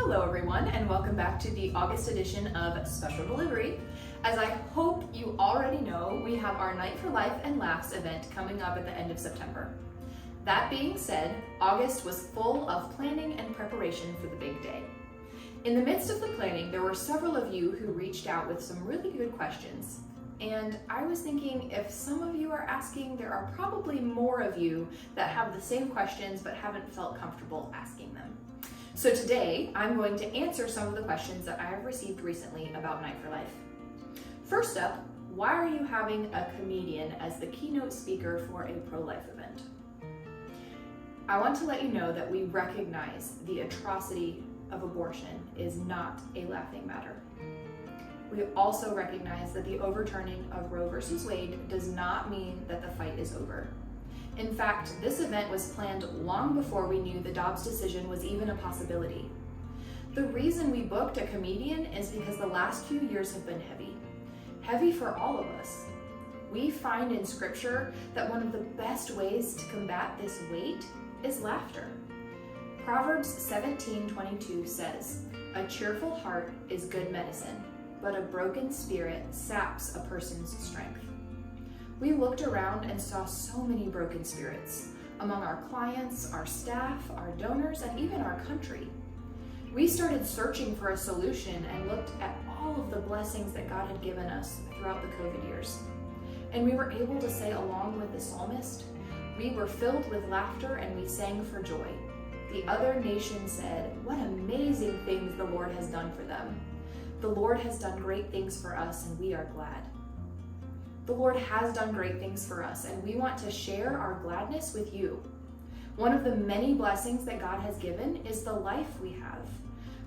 Hello everyone, and welcome back to the August edition of Special Delivery. As I hope you already know, we have our Night for Life and Laughs event coming up at the end of September. That being said, August was full of planning and preparation for the big day. In the midst of the planning, there were several of you who reached out with some really good questions. And I was thinking, if some of you are asking, there are probably more of you that have the same questions but haven't felt comfortable asking them. So today, I'm going to answer some of the questions that I have received recently about Night for Life. First up, why are you having a comedian as the keynote speaker for a pro-life event? I want to let you know that we recognize the atrocity of abortion is not a laughing matter. We also recognize that the overturning of Roe versus Wade does not mean that the fight is over. In fact, this event was planned long before we knew the Dobbs decision was even a possibility. The reason we booked a comedian is because the last few years have been heavy. Heavy for all of us. We find in Scripture that one of the best ways to combat this weight is laughter. Proverbs 17:22 says, "A cheerful heart is good medicine, but a broken spirit saps a person's strength." We looked around and saw so many broken spirits among our clients, our staff, our donors, and even our country. We started searching for a solution and looked at all of the blessings that God had given us throughout the COVID years. And we were able to say, along with the psalmist, we were filled with laughter and we sang for joy. The other nations said, "What amazing things the Lord has done for them." The Lord has done great things for us and we are glad. The Lord has done great things for us, and we want to share our gladness with you. One of the many blessings that God has given is the life we have.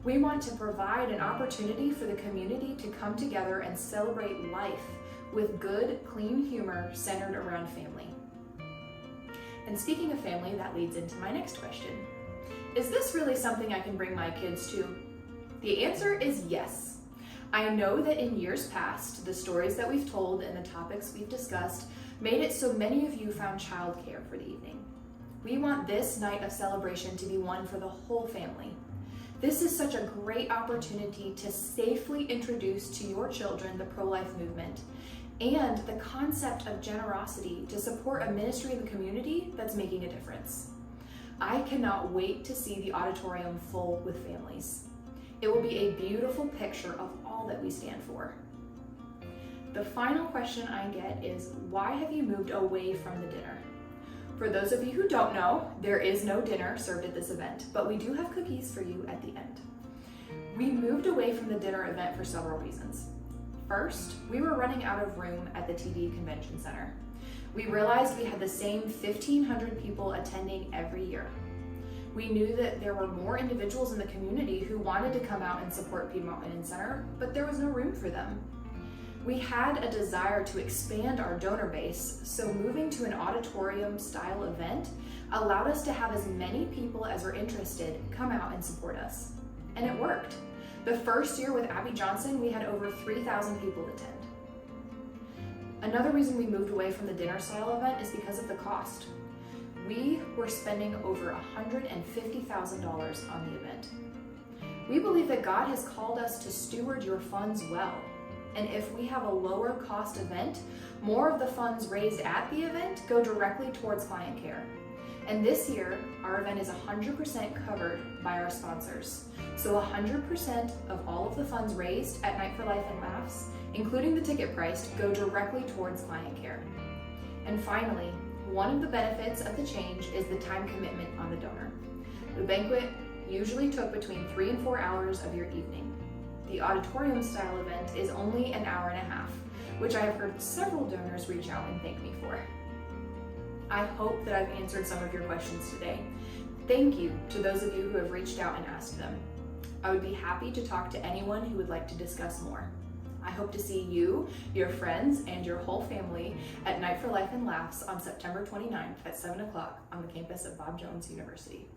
We want to provide an opportunity for the community to come together and celebrate life with good, clean humor centered around family. And speaking of family, that leads into my next question. Is this really something I can bring my kids to? The answer is yes. I know that in years past, the stories that we've told and the topics we've discussed made it so many of you found childcare for the evening. We want this night of celebration to be one for the whole family. This is such a great opportunity to safely introduce to your children the pro-life movement and the concept of generosity to support a ministry in the community that's making a difference. I cannot wait to see the auditorium full with families. It will be a beautiful picture of all that we stand for. The final question I get is, why have you moved away from the dinner? For those of you who don't know, there is no dinner served at this event, but we do have cookies for you at the end. We moved away from the dinner event for several reasons. First, we were running out of room at the TD Convention Center. We realized we had the same 1,500 people attending every year. We knew that there were more individuals in the community who wanted to come out and support Piedmont Women's Center, but there was no room for them. We had a desire to expand our donor base, so moving to an auditorium-style event allowed us to have as many people as were interested come out and support us. And it worked. The first year with Abby Johnson, we had over 3,000 people attend. Another reason we moved away from the dinner-style event is because of the cost. We were spending over $150,000 on the event. We believe that God has called us to steward your funds well. And if we have a lower cost event, more of the funds raised at the event go directly towards client care. And this year, our event is 100% covered by our sponsors. So 100% of all of the funds raised at Night for Life and Laughs, including the ticket price, go directly towards client care. And finally, one of the benefits of the change is the time commitment on the donor. The banquet usually took between 3 and 4 hours of your evening. The auditorium-style event is only an hour and a half, which I have heard several donors reach out and thank me for. I hope that I've answered some of your questions today. Thank you to those of you who have reached out and asked them. I would be happy to talk to anyone who would like to discuss more. I hope to see you, your friends, and your whole family at Night for Life and Laughs on September 29th at 7 o'clock on the campus of Bob Jones University.